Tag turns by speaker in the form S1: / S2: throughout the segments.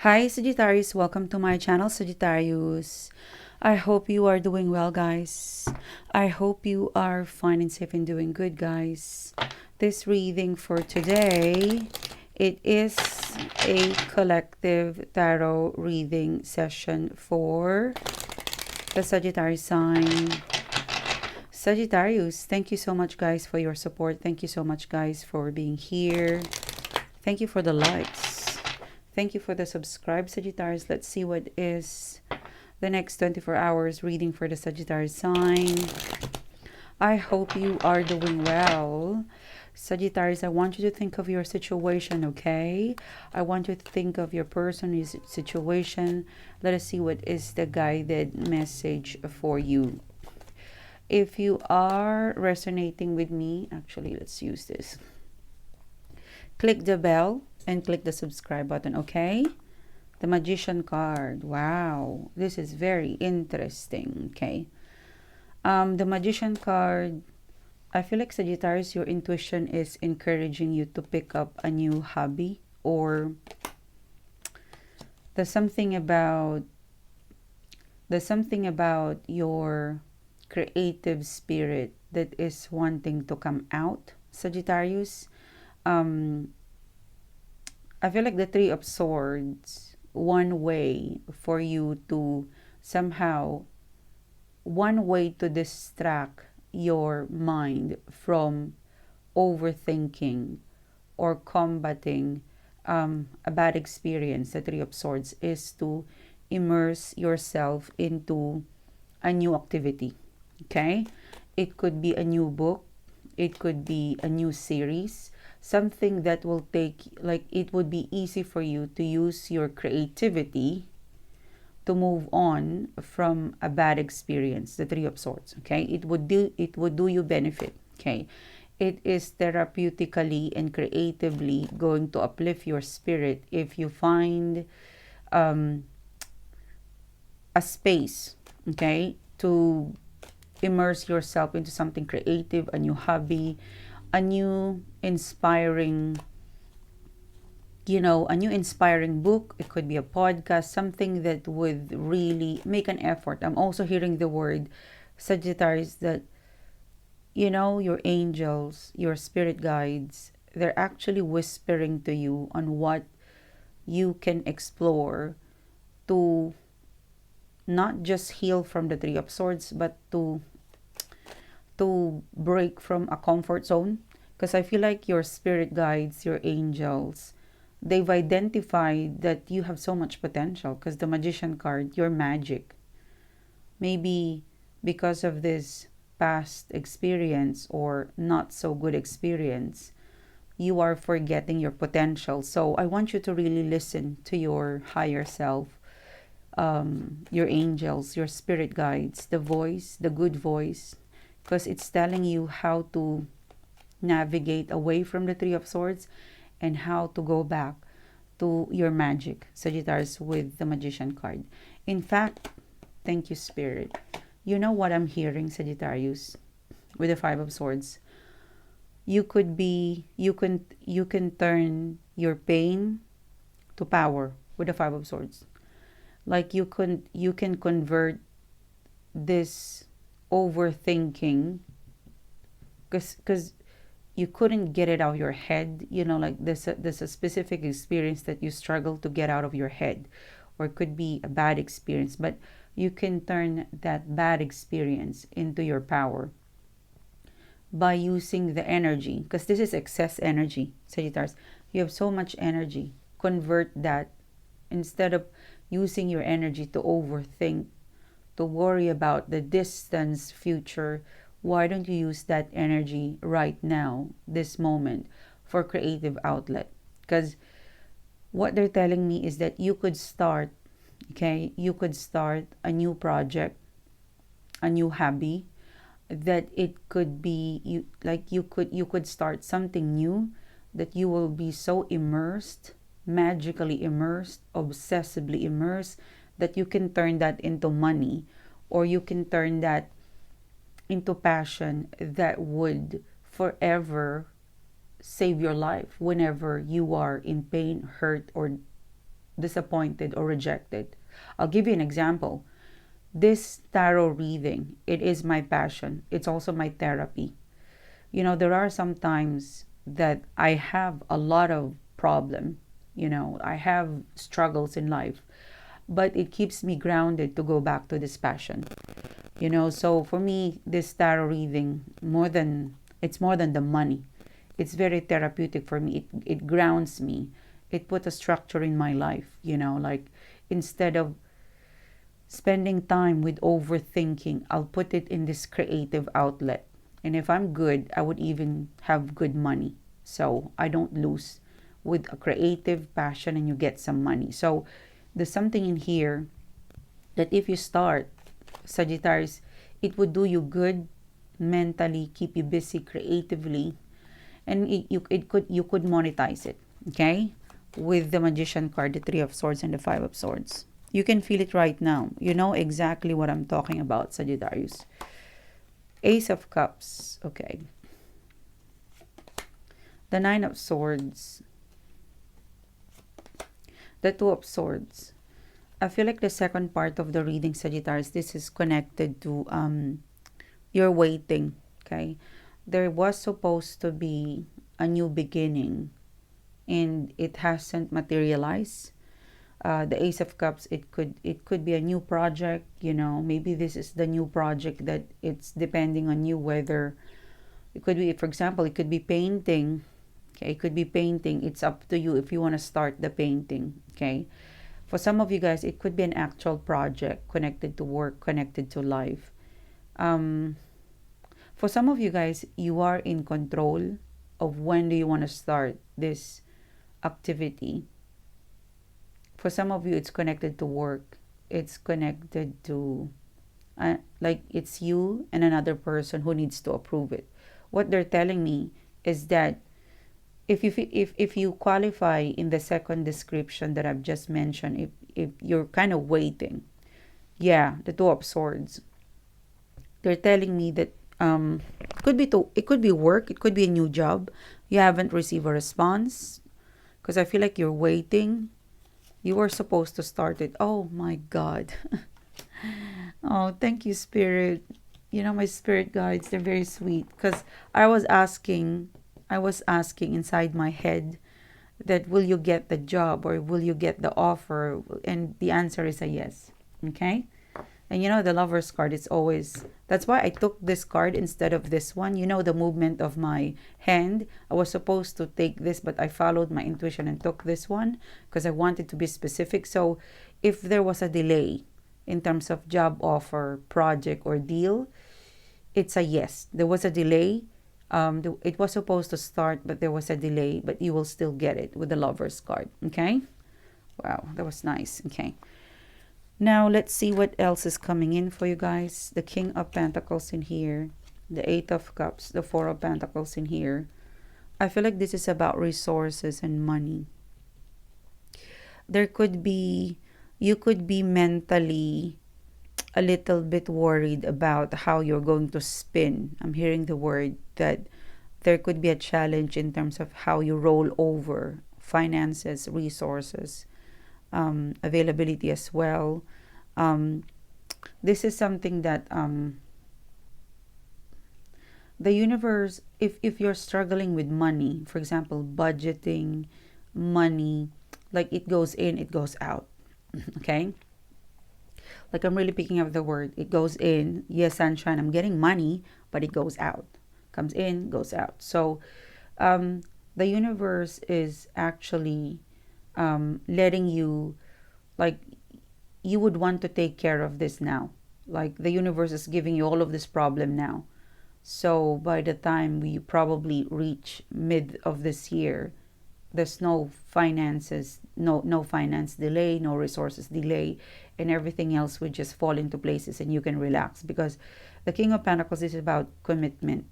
S1: Hi Sagittarius, welcome to my channel Sagittarius. I hope you are doing well, guys. I hope you are fine and safe and doing good, guys. This reading for today, it is a collective tarot reading session for the Sagittarius sign. Sagittarius, thank you so much, guys, for your support. Thank you so much, guys, for being here. Thank you for the likes. Thank you for the subscribe, Sagittarius. Let's see what is the next 24 hours reading for the Sagittarius sign. I hope you are doing well. Sagittarius, I want you to think of your situation, okay? I want you to think of your person's situation. Let us see what is the guided message for you. If you are resonating with me, actually, let's use this. Click the bell and click the subscribe button, okay? The Magician card. Wow, this is very interesting, okay? The Magician card, I feel like Sagittarius, your intuition is encouraging you to pick up a new hobby, or there's something about your creative spirit that is wanting to come out, Sagittarius. I feel like the Three of Swords, one way to distract your mind from overthinking or combating a bad experience. The Three of Swords is to immerse yourself into a new activity, okay? It could be a new book, it could be a new series, something that will take, like, it would be easy for you to use your creativity to move on from a bad experience. The Three of Swords, okay? It would do you benefit, okay? It is therapeutically and creatively going to uplift your spirit if you find a space, okay, to immerse yourself into something creative, a new hobby, a new inspiring book. It could be a podcast, something that would really make an effort. I'm also hearing the word, Sagittarius, that your angels, your spirit guides, they're actually whispering to you on what you can explore to not just heal from the Three of Swords, but to break from a comfort zone. Because I feel like your spirit guides, your angels, they've identified that you have so much potential. Because the Magician card, your magic, maybe because of this past experience or not so good experience, you are forgetting your potential. So I want you to really listen to your higher self, your angels, your spirit guides, the voice, the good voice, because it's telling you how to navigate away from the Three of Swords and how to go back to your magic, Sagittarius, with the Magician card. In fact, thank you, Spirit. You know what I'm hearing, Sagittarius, with the Five of Swords? You can turn your pain to power with the Five of Swords. Like you can convert this overthinking, because you couldn't get it out of your head, like there's a specific experience that you struggle to get out of your head, or it could be a bad experience, but you can turn that bad experience into your power by using the energy, because this is excess energy, Sagittarius. You have so much energy. Convert that. Instead of using your energy to overthink, to worry about the distant future, why don't you use that energy right now, this moment, for creative outlet? Because what they're telling me is that you could start, okay, you could start a new project, a new hobby, that it could be you could start something new, that you will be so immersed, magically immersed, obsessively immersed, that you can turn that into money, or you can turn that into passion that would forever save your life whenever you are in pain, hurt, or disappointed or rejected. I'll give you an example. This tarot reading, it is my passion. It's also my therapy. You know, there are some times that I have a lot of problem. You know, I have struggles in life, but it keeps me grounded to go back to this passion. You know, so for me, this tarot reading, it's more than the money. It's very therapeutic for me. It grounds me. It put a structure in my life, you know, like instead of spending time with overthinking, I'll put it in this creative outlet. And if I'm good, I would even have good money. So I don't lose with a creative passion and you get some money. So there's something in here that if you start, Sagittarius, it would do you good mentally, keep you busy creatively, and you could monetize it, okay? With the Magician card, the Three of Swords and the Five of Swords. You can feel it right now. You know exactly what I'm talking about, Sagittarius. Ace of Cups, okay. The Nine of Swords. The Two of Swords. I feel like the second part of the reading, Sagittarius, this is connected to your waiting, okay? There was supposed to be a new beginning and it hasn't materialized. The Ace of Cups, it could be a new project, you know, maybe this is the new project that it's depending on you whether it could be, for example, it could be painting, okay? It could be painting. It's up to you if you want to start the painting, okay? For some of you guys, it could be an actual project connected to work, connected to life. For some of you guys, you are in control of when do you want to start this activity. For some of you, it's connected to work. It's connected to, like it's you and another person who needs to approve it. What they're telling me is that if you qualify in the second description that I've just mentioned, if you're kind of waiting, yeah, the Two of Swords, they're telling me that it could be work, it could be a new job. You haven't received a response because I feel like you're waiting. You were supposed to start it. Oh my God. Oh, thank you, Spirit. You know, my spirit guides, they're very sweet because I was asking inside my head that will you get the job or will you get the offer? And the answer is a yes. Okay? And you know, the Lover's card, it's always, that's why I took this card instead of this one. You know, the movement of my hand. I was supposed to take this, but I followed my intuition and took this one because I wanted to be specific. So if there was a delay in terms of job offer, project, or deal, it's a yes. There was a delay. It was supposed to start, but there was a delay, but you will still get it with the Lover's card. Okay? Wow, that was nice. Okay. Now, let's see what else is coming in for you guys. The King of Pentacles in here. The Eight of Cups. The Four of Pentacles in here. I feel like this is about resources and money. There could be, you could be mentally a little bit worried about how you're going to spin. I'm hearing the word that there could be a challenge in terms of how you roll over finances, resources, availability as well. This is something that the universe, if you're struggling with money, for example, budgeting, money, like it goes in, it goes out. Okay? Like I'm really picking up the word. It goes in. Yes, sunshine. I'm getting money, but it goes out. Comes in, goes out. So the universe is actually letting you, like, you would want to take care of this now. Like the universe is giving you all of this problem now. So by the time we probably reach mid of this year, there's no finances, no finance delay, no resources delay, and everything else would just fall into places and you can relax, because the King of Pentacles is about commitment.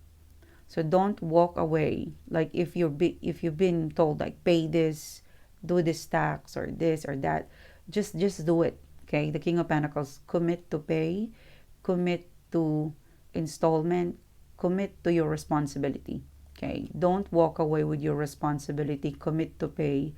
S1: So don't walk away. Like if you've been told like pay this, do this tax or this or that, just do it. Okay, the King of Pentacles, commit to pay, commit to installment, commit to your responsibility. Okay, don't walk away with your responsibility. Commit to pay.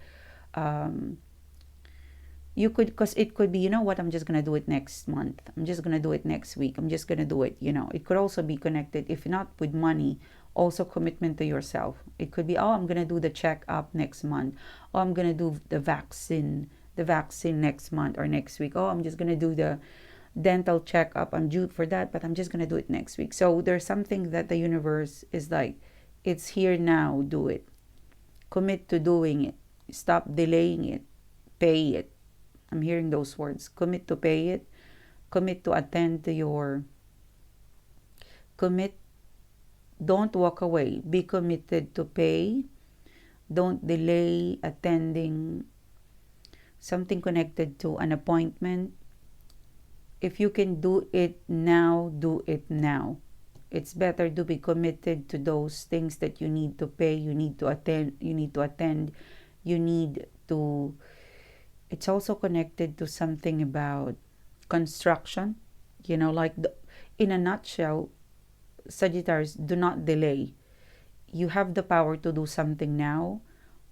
S1: you could, because it could be, you know what, I'm just gonna do it next month, I'm just gonna do it next week, I'm just gonna do it, you know. It could also be connected, if not with money, also commitment to yourself. It could be, oh, I'm gonna do the checkup next month, oh, I'm gonna do the vaccine next month or next week, oh, I'm just gonna do the dental checkup, I'm due for that, but I'm just gonna do it next week. So there's something that the universe is like, it's here now, do it, commit to doing it, stop delaying it, pay it. I'm hearing those words. Commit to pay it. Commit to attend to your... Commit. Don't walk away. Be committed to pay. Don't delay attending something connected to an appointment. If you can do it now, do it now. It's better to be committed to those things that you need to pay, you need to attend, you need to... It's also connected to something about construction, you know, like in a nutshell, Sagittarius, do not delay. You have the power to do something now,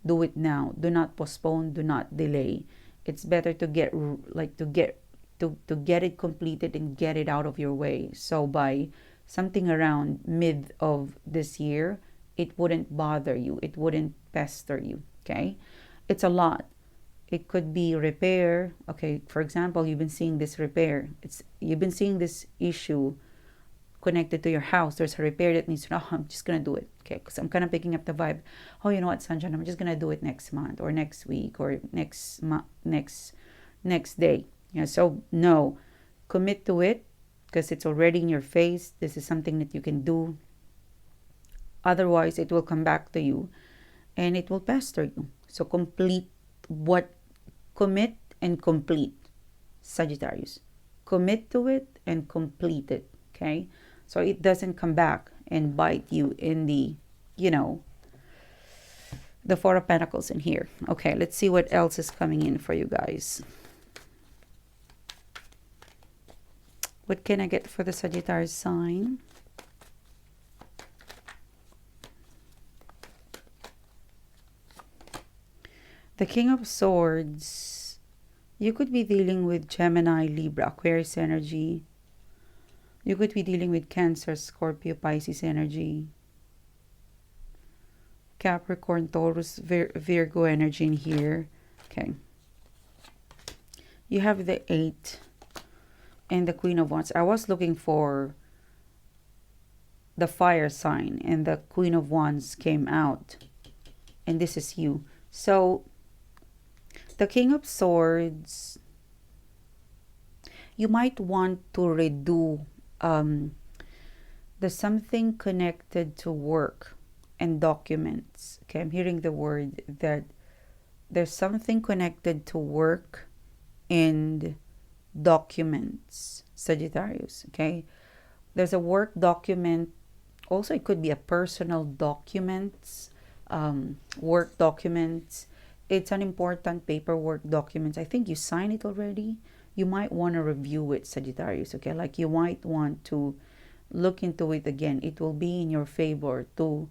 S1: do it now. Do not postpone, do not delay. It's better to get it completed and get it out of your way. So by something around mid of this year, it wouldn't bother you, it wouldn't pester you, okay? It's a lot. It could be repair. Okay, for example, you've been seeing this repair. You've been seeing this issue connected to your house. There's a repair that needs to... Oh, I'm just gonna do it. Okay, because I'm kind of picking up the vibe. Oh, you know what, Sunshine? I'm just gonna do it next month or next week or next day. Yeah. So no, commit to it because it's already in your face. This is something that you can do. Otherwise, it will come back to you, and it will pester you. So commit and complete, Sagittarius. Commit to it and complete it, okay? So it doesn't come back and bite you in the, you know, the Four of Pentacles in here. Okay, let's see what else is coming in for you guys. What can I get for the Sagittarius sign? The King of Swords. You could be dealing with Gemini, Libra, Aquarius energy. You could be dealing with Cancer, Scorpio, Pisces energy. Capricorn, Taurus, Virgo energy in here. Okay. You have the 8 and the Queen of Wands. I was looking for the fire sign and the Queen of Wands came out. And this is you. So the King of Swords, you might want to redo, there's something connected to work and documents. Okay, I'm hearing the word that there's something connected to work and documents, Sagittarius. Okay, there's a work document. Also, it could be a personal documents, work documents. It's an important paperwork documents. I think you signed it already. You might want to review it, Sagittarius, okay? Like you might want to look into it again. It will be in your favor to...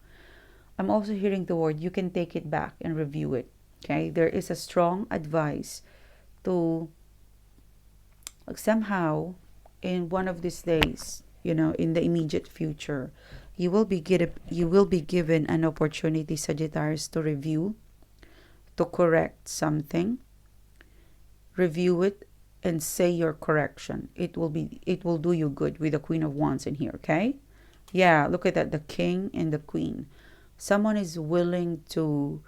S1: I'm also hearing the word, you can take it back and review it, okay? There is a strong advice to, like, somehow in one of these days, you know, in the immediate future, you will be given an opportunity, Sagittarius, to review, to correct something, review it, and say your correction. It will do you good with the Queen of Wands in here, okay? Yeah, look at that, the King and the Queen. Someone is willing to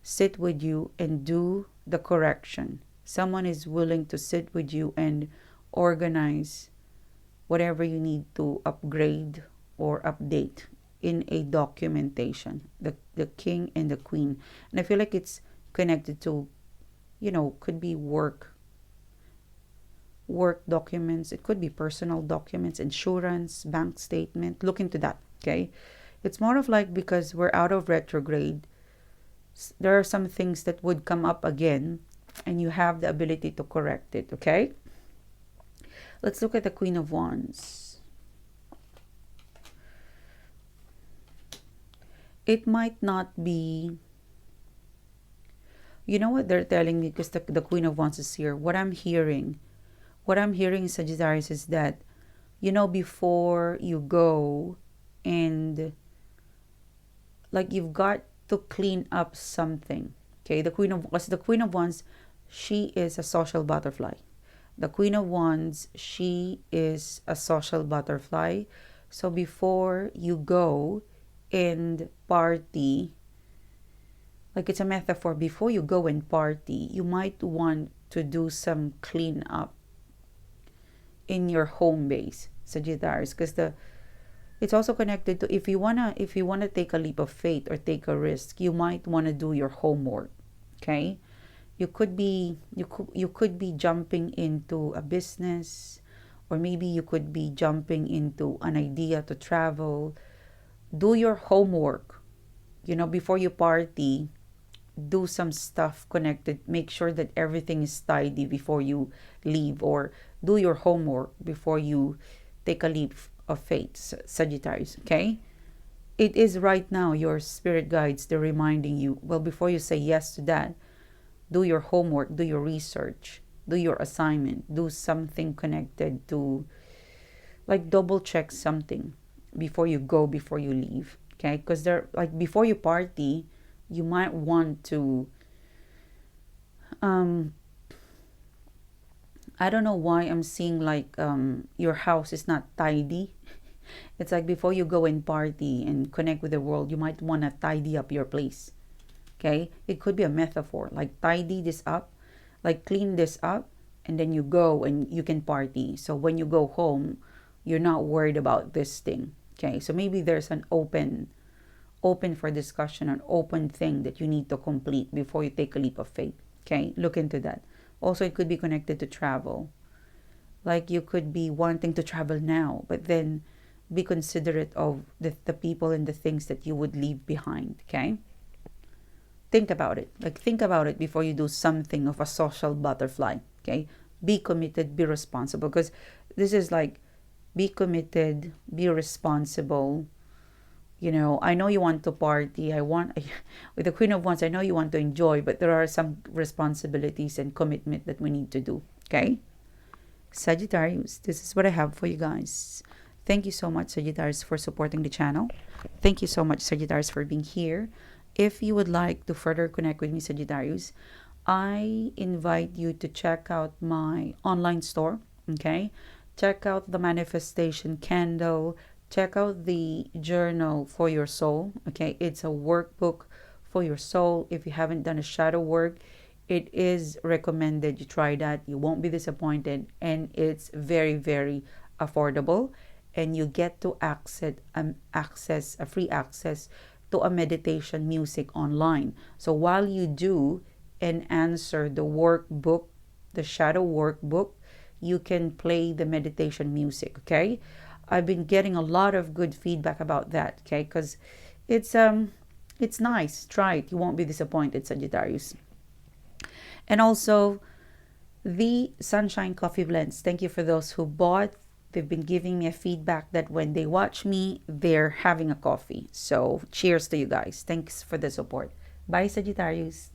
S1: sit with you and do the correction. Someone is willing to sit with you and organize whatever you need to upgrade or update in a documentation. The King and the Queen. And I feel like it's connected to, you know, could be work documents. It could be personal documents, insurance, bank statement. Look into that, okay? It's more of like, because we're out of retrograde, there are some things that would come up again and you have the ability to correct it, okay? Let's look at the Queen of Wands. It might not be You know what they're telling me, because the Queen of Wands is here. What I'm hearing, Sagittarius, is that, before you go and, like, you've got to clean up something. Okay, the Queen of Wands, she is a social butterfly. The Queen of Wands, she is a social butterfly. So before you go and party, like, it's a metaphor, before you go and party, you might want to do some cleanup in your home base, Sagittarius, because it's also connected to, if you wanna take a leap of faith or take a risk, you might want to do your homework. Okay, you could be jumping into a business, or maybe you could be jumping into an idea to travel. Do your homework, before you party. Do some stuff connected. Make sure that everything is tidy before you leave, or do your homework before you take a leap of faith, Sagittarius. Okay, it is right now your spirit guides, they're reminding you, well, before you say yes to that, do your homework, do your research, do your assignment, do something connected to, like, double check something before you go, before you leave. Okay, because they're like, before you party, you might want to, I don't know why I'm seeing, like, your house is not tidy. It's like, before you go and party and connect with the world, you might want to tidy up your place. Okay, it could be a metaphor, like, tidy this up, like, clean this up, and then you go and you can party. So when you go home, you're not worried about this thing. Okay, so maybe there's an open for discussion, an open thing that you need to complete before you take a leap of faith. Okay, look into that. Also, it could be connected to travel. Like, you could be wanting to travel now, but then be considerate of the people and the things that you would leave behind. Okay, think about it. Like, think about it before you do something of a social butterfly. Okay, be committed, be responsible, because this is like, be committed, be responsible. I know you want to party. With the Queen of Wands, I know you want to enjoy, but there are some responsibilities and commitment that we need to do. Okay, Sagittarius, this is what I have for you guys. Thank you so much, Sagittarius, for supporting the channel. Thank you so much, Sagittarius, for being here. If you would like to further connect with me, Sagittarius, I invite you to check out my online store. Okay, check out the manifestation candle. Check out the journal for your soul. Okay, it's a workbook for your soul. If you haven't done a shadow work, it is recommended you try that. You won't be disappointed, and it's very, very affordable. And you get to access a free access to a meditation music online. So while you do and answer the workbook, the shadow workbook, you can play the meditation music. Okay, I've been getting a lot of good feedback about that. Okay, because it's nice. Try it. You won't be disappointed, Sagittarius. And also the Sunshine Coffee Blends. Thank you for those who bought. They've been giving me a feedback that when they watch me, they're having a coffee. So cheers to you guys. Thanks for the support. Bye, Sagittarius.